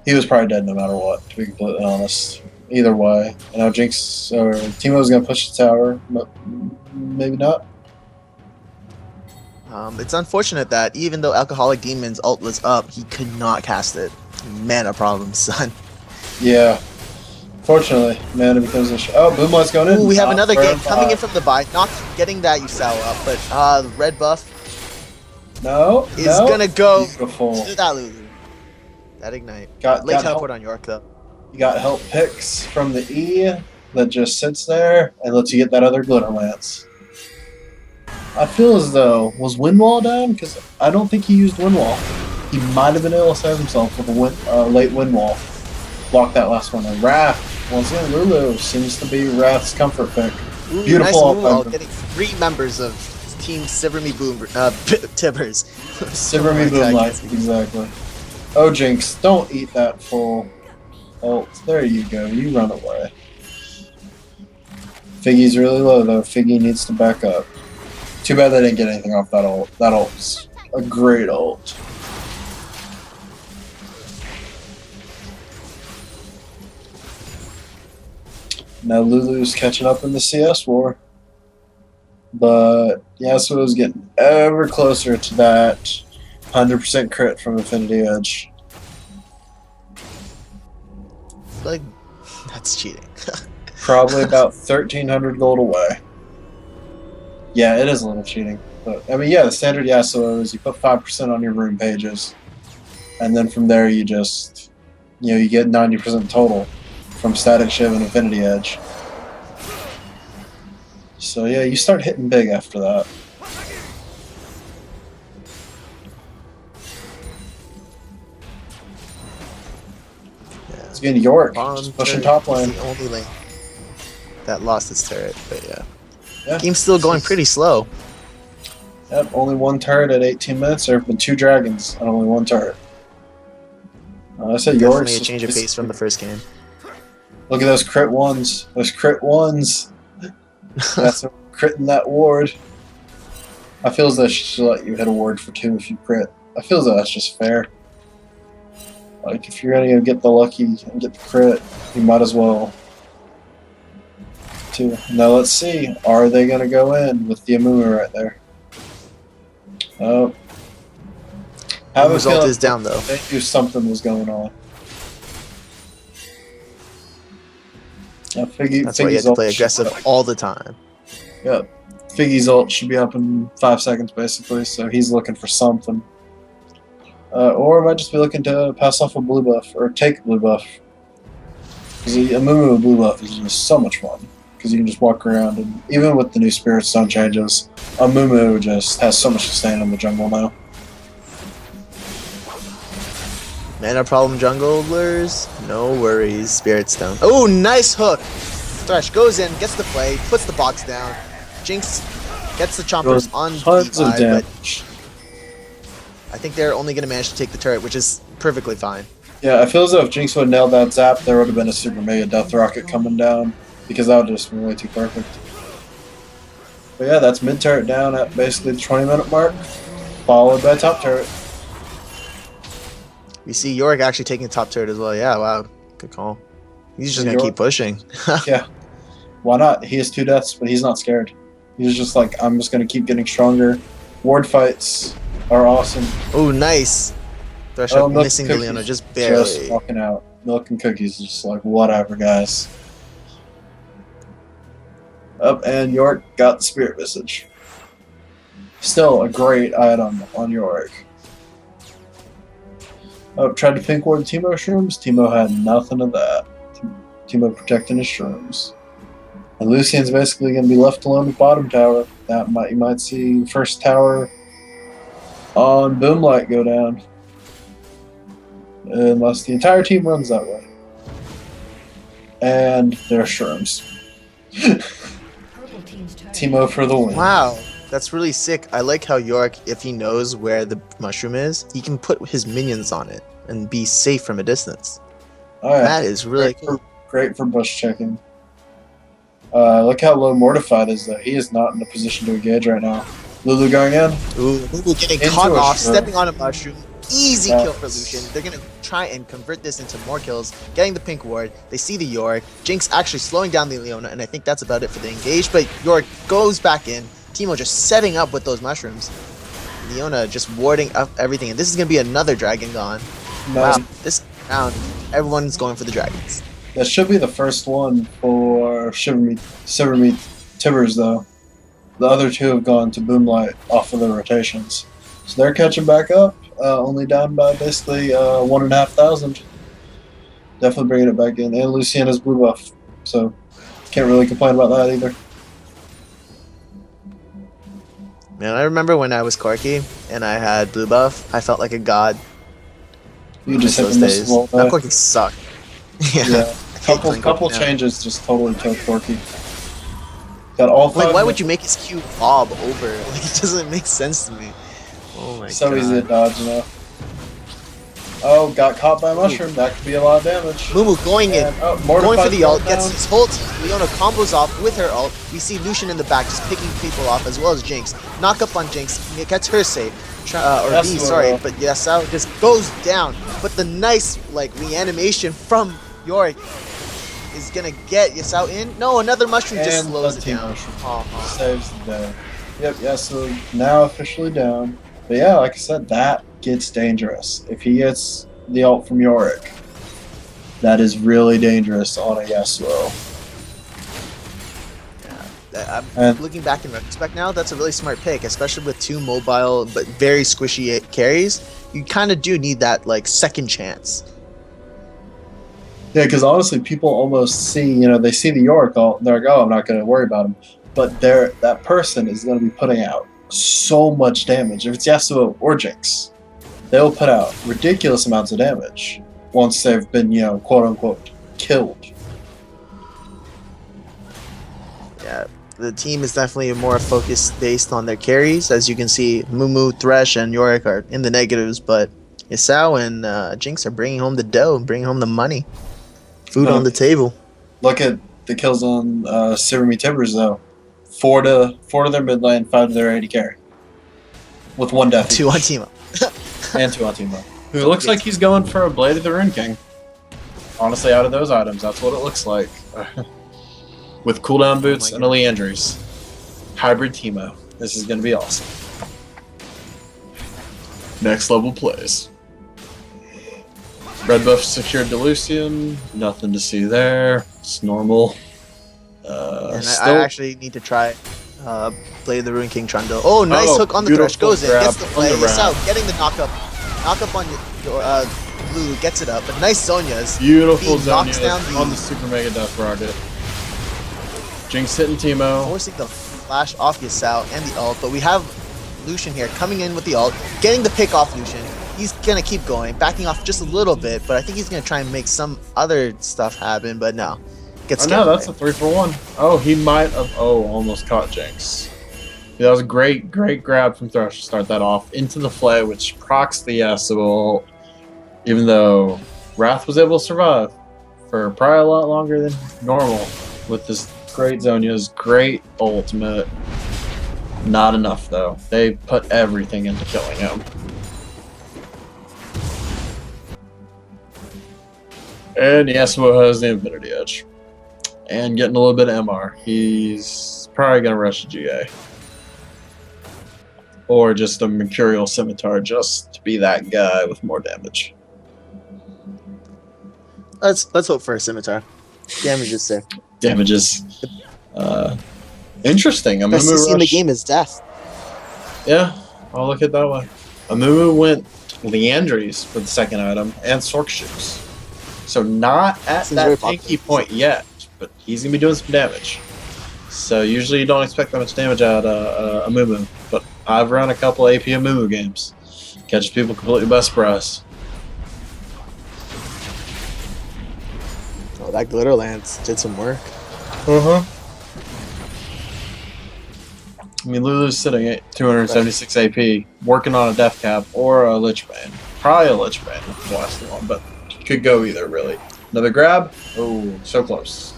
He was probably dead no matter what, to be completely honest. Either way. And now Jinx, or Teemo's going to push the tower, but maybe not. It's unfortunate that even though Alcoholic Demon's ult was up, he could not cast it. Mana problems, son. Yeah. Fortunately, mana becomes an issue. Oh, Boomlight's going in. Ooh, we have another Burn gank coming in five. from the buy. Not getting that Yusao up, but the red buff No, is no. gonna go Beautiful. to that Lulu. That Ignite. Got Late help. teleport on York, though. You got help picks from the E that just sits there and lets you get that other glitter lance. I feel as though, was Windwall down? Because I don't think he used Windwall. He might have been able to save himself with a late Windwall. Block that last one. And Wrath, once again, Lulu seems to be Wrath's comfort pick. Ooh, Beautiful nice ult move while cover. getting 3 members of Team Sivir Me Boom Tibbers. Silver Me Boomlight, exactly. Oh Jinx, don't eat that full ult. There you go, you run away. Figgy's really low though, Figgy needs to back up. Too bad they didn't get anything off that ult. That ult's a great ult. Now Lulu's catching up in the CS war. But Yasuo's getting ever closer to that 100% crit from Infinity Edge. Like, that's cheating. Probably about 1,300 gold away. Yeah, it is a little cheating. But I mean, yeah, the standard Yasuo is you put 5% on your rune pages. And then from there you just, you get 90% total from Static Shiv and Infinity Edge. So yeah, you start hitting big after that. It's getting York, just pushing top lane. The only lane that lost its turret, but yeah. Yeah. Game's still going pretty slow. Yep, only one turret at 18 minutes. There have been 2 dragons and only 1 turret. I said York's Definitely a change of pace from the first game. Look at those crit ones. Those crit ones. That's a critting that ward. I feel as though she should let you hit a ward for 2 if you crit. I feel as though that's just fair. Like, if you're gonna go get the lucky and get the crit, you might as well. 2. Now let's see. Are they gonna go in with the Amumu right there? Oh. The result is down, though. They knew something was going on. That's why you have to play aggressive all the time. Yep. Figgy's ult should be up in 5 seconds, basically, so he's looking for something. Or might just be looking to pass off a blue buff, or take a blue buff. Because a Mumu blue buff is just so much fun. Because you can just walk around, and even with the new Spirit Stone changes, a Mumu just has so much sustain in the jungle now. Mana problem junglers, no worries. Spirit Stone. Oh, nice hook. Thresh goes in, gets the play, puts the box down. Jinx gets the chompers on tons of DI, damage. but I think they're only going to manage to take the turret, which is perfectly fine. Yeah, I feel as though if Jinx would have nailed that zap, there would have been a super mega death rocket coming down, because that would have just been way too perfect. But yeah, that's mid turret down at basically the 20-minute mark, followed by top turret. We see Yorick actually taking the top turret as well. Yeah, wow. Good call. He's just going to keep pushing. Yeah. Why not? He has 2 deaths, but he's not scared. He's just like, I'm just going to keep getting stronger. Ward fights are awesome. Oh, nice. Thresh up missing the Leona just barely. Just walking out. Milk and cookies is just like, whatever, guys. Up, and Yorick got the Spirit Visage. Still a great item on Yorick. Tried to pink ward Teemo shrooms. Teemo had nothing of that. Teemo protecting his shrooms. And Lucian's basically going to be left alone with bottom tower. You might see the first tower on Boomlight go down. Unless the entire team runs that way. And their shrooms. Teemo for the win. Wow. That's really sick. I like how Yorick, if he knows where the mushroom is, he can put his minions on it and be safe from a distance. Oh, yeah. That is really cool. Great for bush checking. Look how low Mortified is, though. He is not in a position to engage right now. Lulu going in. Ooh, Lulu getting caught off, stepping on a mushroom. Easy kill for Lucian. They're going to try and convert this into more kills, getting the pink ward. They see the Yorick. Jinx actually slowing down the Leona, and I think that's about it for the engage, but Yorick goes back in. Teemo just setting up with those mushrooms. Leona just warding up everything, and this is going to be another dragon gone. Wow, this round, everyone's going for the dragons. That should be the first one for Sivir Tibbers, though. The other 2 have gone to Boomlight off of their rotations. So they're catching back up, only down by basically 1,500. Definitely bringing it back in. And Luciana's blue buff, so can't really complain about that either. Man, I remember when I was Corky and I had blue buff, I felt like a god. You just hit those days. Now Corky sucked. Yeah. Couple changes just totally killed Corky. Got all 5 why would you make his Q bob over? Like, it doesn't make sense to me. Oh my god. So easy to dodge, you know. Oh, got caught by a mushroom. That could be a lot of damage. Mumu going in. Going for the ult. Gets down. his whole team. Leona combos off with her ult. We see Lucian in the back just picking people off as well as Jinx. Knock up on Jinx. Gets her save. But Yasuo just goes down. But the nice reanimation from Yorick is gonna get Yasuo in. No, another mushroom just slows it down. Saves the day. Yep, Yasuo now officially down. But yeah, like I said, that gets dangerous. If he gets the ult from Yorick, that is really dangerous on a Yasuo. I'm looking back in retrospect now, that's a really smart pick, especially with 2 mobile but very squishy carries. You kind of do need that second chance. Yeah, because honestly, people almost see, they see the Yorick ult, they're like, oh, I'm not going to worry about him. But that person is going to be putting out so much damage. If it's Yasuo or Jinx, they'll put out ridiculous amounts of damage once they've been, quote-unquote, killed. Yeah, the team is definitely more focused based on their carries. As you can see, Mumu, Thresh, and Yorick are in the negatives, but Yasuo and Jinx are bringing home the dough, bringing home the money. Food on the table. Look at the kills on Sivir Tibbers, though. 4 to their mid lane, 5 to their AD carry. With 1 death. 2 on Teemo. And 2 on Teemo. Who looks like he's going for a Blade of the Rune King. Honestly, out of those items, that's what it looks like. With cooldown boots and a Leandry's. Hybrid Teemo. This is going to be awesome. Next level plays. Red buff secured to Lucian. Nothing to see there. It's normal. And I actually need to try Play the Ruin King Trundle. Oh, nice Oh, hook on the beautiful thresh. Goes in, grab gets the on play. the Yasao wrap. getting the knock up on your Lulu gets it up. But nice Zonia's. Beautiful He knocks Zonias down on the the Super Mega Death Rocket. Jinx hitting Teemo. forcing the flash off Yasao and the ult. But we have Lucian here coming in with the ult, getting the pick off Lucian. He's gonna keep going, backing off just a little bit, but I think he's gonna try and make some other stuff happen. But no, gets Oh scared no, that's away. a 3-for-1. Oh, he might have. Oh, almost caught Jinx. Yeah, that was a great grab from Thresh to start that off into the Flay, which procs the Yasuo. Even though Wrath was able to survive for probably a lot longer than normal with this great Zonia's great ultimate. Not enough though. They put everything into killing him. And Yasuo has the Infinity Edge. And getting a little bit of MR. He's probably going to rush GA. Or just a Mercurial Scimitar just to be that guy with more damage. Let's hope for a scimitar. Damage is there. Damages. Interesting. Best Amumu CC in the rush. game is death. Yeah, I'll look at it that way. Amumu went Leandries for the second item and Sork Shoes. So not at Seems very that tanky popular. point yet, but he's going to be doing some damage. So usually you don't expect that much damage out of Amumu, but I've run a couple AP Amumu games. Catches people completely by surprise. Oh, that glitter lance did some work. Uh-huh. I mean, Lulu's sitting at 276 AP, working on a Death Cap or a Lich Bane. Probably a Lich Bane with the last one, but could go either, really. Another grab. Oh, so close.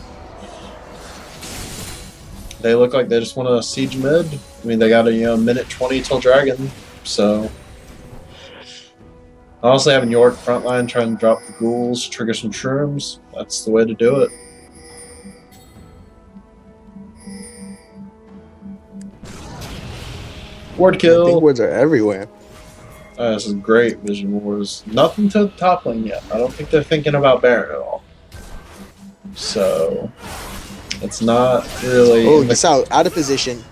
They look like they just want to siege mid. I mean, they got a minute 20 till Dragon, so... Honestly, having York frontline trying to drop the ghouls, trigger some shrooms, that's the way to do it. Ward I think kill. words are everywhere. This is great, Vision Wars. Nothing to the top lane yet. I don't think they're thinking about Baron at all. So, it's not really... Oh, Yasao out of position.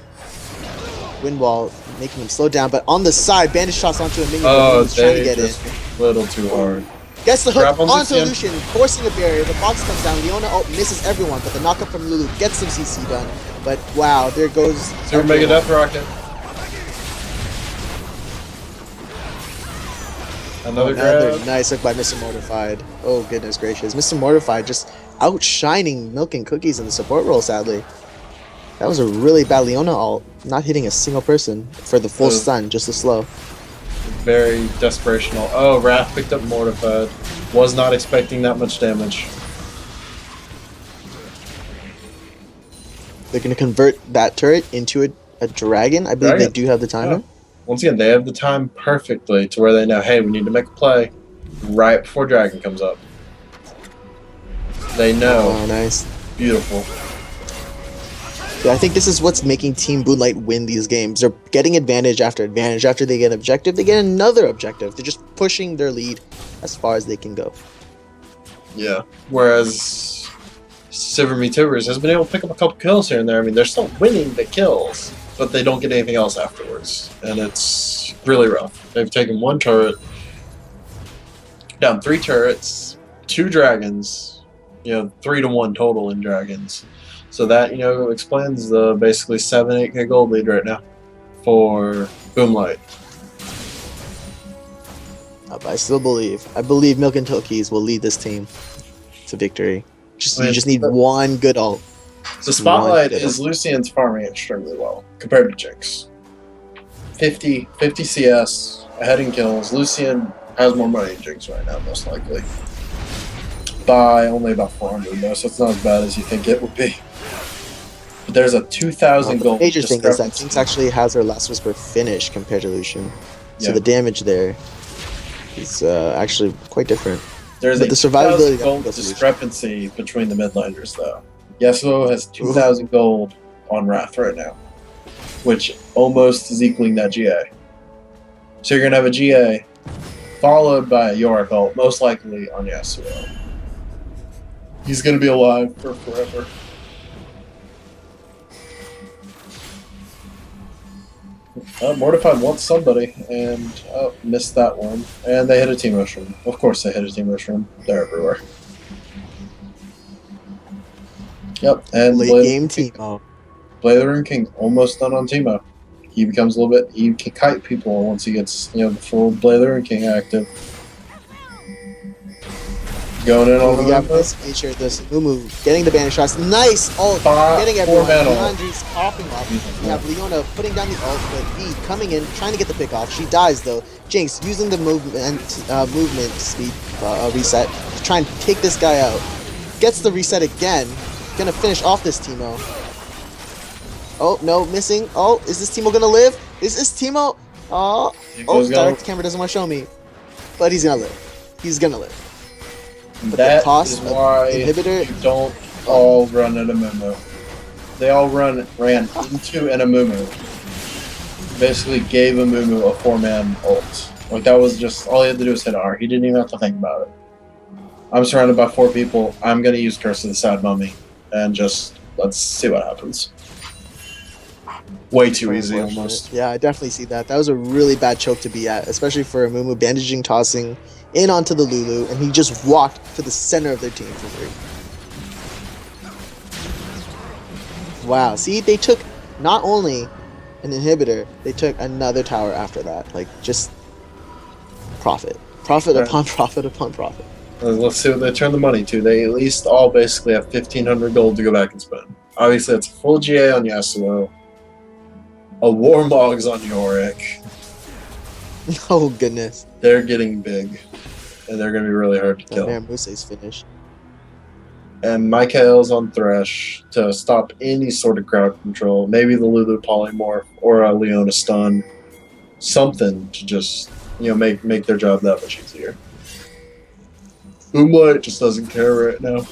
Wind wall making him slow down, but on the side, bandage shots onto a minion. Oh, He's trying to they get in. just a little too hard. Gets the hook Grab on onto Lucian. Lucian, forcing a barrier. The box comes down. Leona misses everyone, but the knockup from Lulu gets some CC done. But wow, there goes Super Mega everyone. Death Rocket. Another Another grab. nice hook by Mr. Mortified. Oh goodness gracious, Mr. Mortified just outshining Milk and Cookies in the support role. Sadly, that was a really bad Leona ult, not hitting a single person for the full stun, just a slow. Very desperational. Oh, Wrath picked up Mortified. Was not expecting that much damage. They're gonna convert that turret into a dragon. I believe Dragon. they do have the timer. Yeah. Once again, they have the time perfectly to where they know, hey, we need to make a play right before Dragon comes up. They know. Oh, nice. Beautiful. Yeah, I think this is what's making Team Boomlight win these games. They're getting advantage after advantage. After they get an objective, they get another objective. They're just pushing their lead as far as they can go. Yeah. Whereas Sivir Tibbers has been able to pick up a couple kills here and there. I mean, they're still winning the kills, but they don't get anything else afterwards. And it's really rough. They've taken one turret, down 3 turrets, 2 dragons, 3-1 total in dragons. So that, explains the basically 7-8k gold lead right now for Boomlight. But I still believe. I believe Milk and Cookies will lead this team to victory. You just need one good ult. The spotlight is Lucian's farming extremely well compared to Jinx. 50 CS, ahead in kills. Lucian has more money than Jinx right now, most likely. By only about 400 though, so it's not as bad as you think it would be. But there's a 2,000 gold The major thing is that discrepancy. Jinx actually has her Last Whisper finish compared to Lucian. So Yeah. the damage there is actually quite different. There's But a the survivability 2,000 gold goes to Lucian. discrepancy between the mid-liners, though. Yasuo has 2,000 gold on Wrath right now, which almost is equaling that GA. So you're going to have a GA followed by a Yorick ult, most likely on Yasuo. He's going to be alive for forever. Mortified wants somebody, and missed that one. And they hit a team mushroom. Of course, they hit a team mushroom. They're everywhere. Yep, and Late game Teemo. Blade of the Rune King almost done on Teemo. He becomes a little bit. He can kite people once he gets the full Blade of the Rune King active. Going in on We the got window. this feature, this Mumu getting the banish shots. Nice ult, getting everyone. Leandri's popping up. We have Leona putting down the ult, but V coming in, trying to get the pick off. She dies though. Jinx using the movement speed reset to try and take this guy out. Gets the reset again. Gonna finish off this Teemo. Oh no, missing. Oh, is this Teemo gonna live? Is this Teemo? Oh, direct camera doesn't want to show me, but he's gonna live. He's gonna live. But That the cost is why inhibitor, you don't all run an Amumu. They all ran into an Amumu. Basically gave Amumu a 4-man ult. Like that was just all he had to do was hit R. He didn't even have to think about it. I'm surrounded by 4 people. I'm gonna use Curse of the Sad Mummy and just let's see what happens. Way too easy almost. Yeah, I definitely see that. That was a really bad choke to be at, especially for Mumu bandaging, tossing in onto the Lulu, and he just walked to the center of their team for free. Wow, see, they took not only an inhibitor, they took another tower after that. Like, just profit. Profit upon profit upon profit. Let's see what they turn the money to. They at least all basically have 1,500 gold to go back and spend. Obviously, it's a full GA on Yasuo. A Warmog's on Yorick. Oh, goodness. They're getting big. And they're going to be really hard to kill. Man, Muse's finished. And Michael's on Thresh to stop any sort of crowd control. Maybe the Lulu Polymorph or a Leona stun. Something to just, make their job that much easier. Boomlight just doesn't care right now.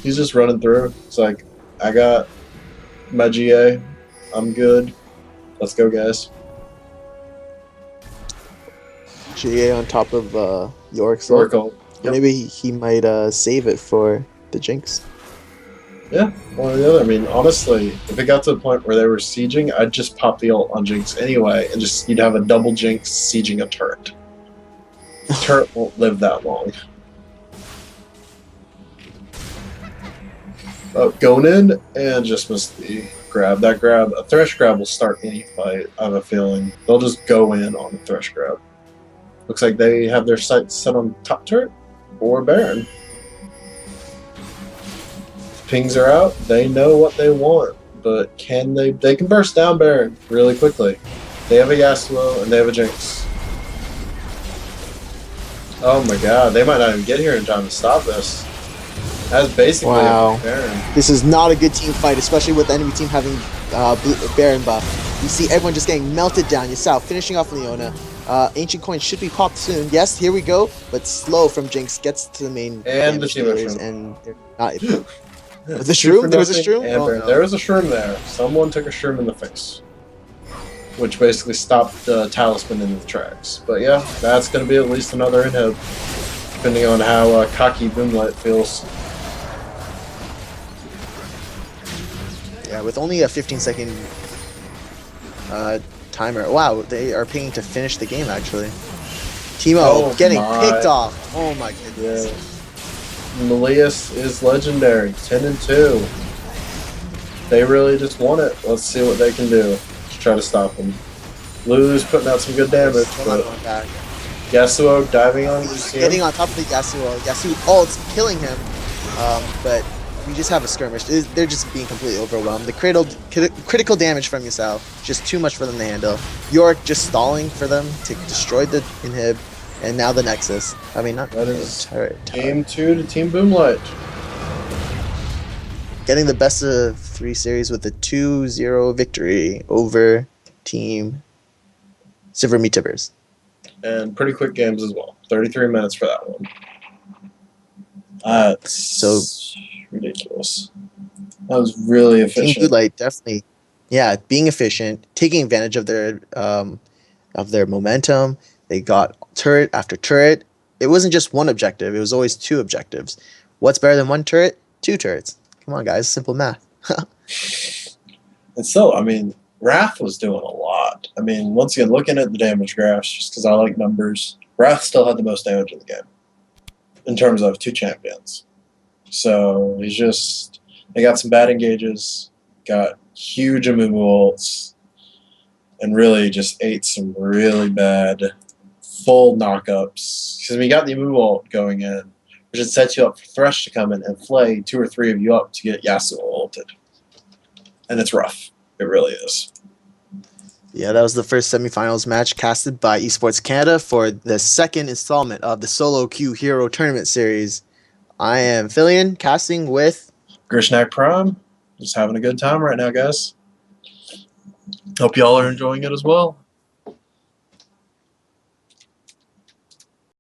He's just running through. It's like, I got my GA. I'm good. Let's go, guys. GA on top of Yorick's. Oracle. Yep. Maybe he might save it for the Jinx. Yeah, one or the other. I mean, honestly, if it got to the point where they were sieging, I'd just pop the ult on Jinx anyway, and you'd have a double Jinx sieging a turret. The turret won't live that long. Going in and just missed the grab. That grab, a Thresh grab will start any fight, I have a feeling. They'll just go in on the Thresh grab. Looks like they have their sights set on top turret or Baron. Pings are out. They know what they want, but can they? They can burst down Baron really quickly. They have a Yasuo and they have a Jinx. Oh my god, they might not even get here in time to stop this. That's basically a Baron. This is not a good team fight, especially with the enemy team having Baron buff. You see everyone just getting melted down. Yasuo finishing off Leona. Ancient Coin should be popped soon. Yes, here we go, but slow from Jinx gets to the main and the dealers, and they're not. The shroom? There was a shroom? Oh, no. There was a shroom there. Someone took a shroom in the face, which basically stopped the talisman in the tracks. But yeah, that's going to be at least another inhib, depending on how cocky Boomlight feels. Yeah, with only a 15-second timer. Wow, they are pinging to finish the game, actually. Teemo getting picked off. Oh my goodness. Yeah. Melius is legendary. 10-2. They really just want it. Let's see what they can do to try to stop him. Lulu's putting out some good damage, but Yasuo diving on Lucian. Getting on top of the Yasuo. Yasuo ults, killing him. But we just have a skirmish. They're just being completely overwhelmed. The critical damage from Yasuo, just too much for them to handle. Yorick just stalling for them to destroy the inhib, and now the Nexus. I mean, not that is Game 2 to Team Boomlight. Getting the best of 3 series with a 2-0 victory over Team Sivir Tibbers. And pretty quick games as well. 33 minutes for that one. That's so ridiculous. That was really efficient. Team Boomlight definitely, being efficient, taking advantage of their momentum. They got turret after turret. It wasn't just one objective. It was always 2 objectives. What's better than 1 turret? 2 turrets. Come on, guys. Simple math. And so, I mean, Wrath was doing a lot. not. I mean, once again, looking at the damage graphs, just because I like numbers, Wrath still had the most damage in the game in terms of 2 champions. So they got some bad engages, got huge immovable ults, and really just ate some really bad full knockups. Because we got the immovable ult going in, which would set you up for Thresh to come in and flay 2 or 3 of you up to get Yasuo ulted. And it's rough. It really is. Yeah, that was the first semifinals match casted by Esports Canada for the second installment of the Solo Queue Hero Tournament Series. I am Fillion, casting with Grishnak Prime. Just having a good time right now, guys. Hope y'all are enjoying it as well.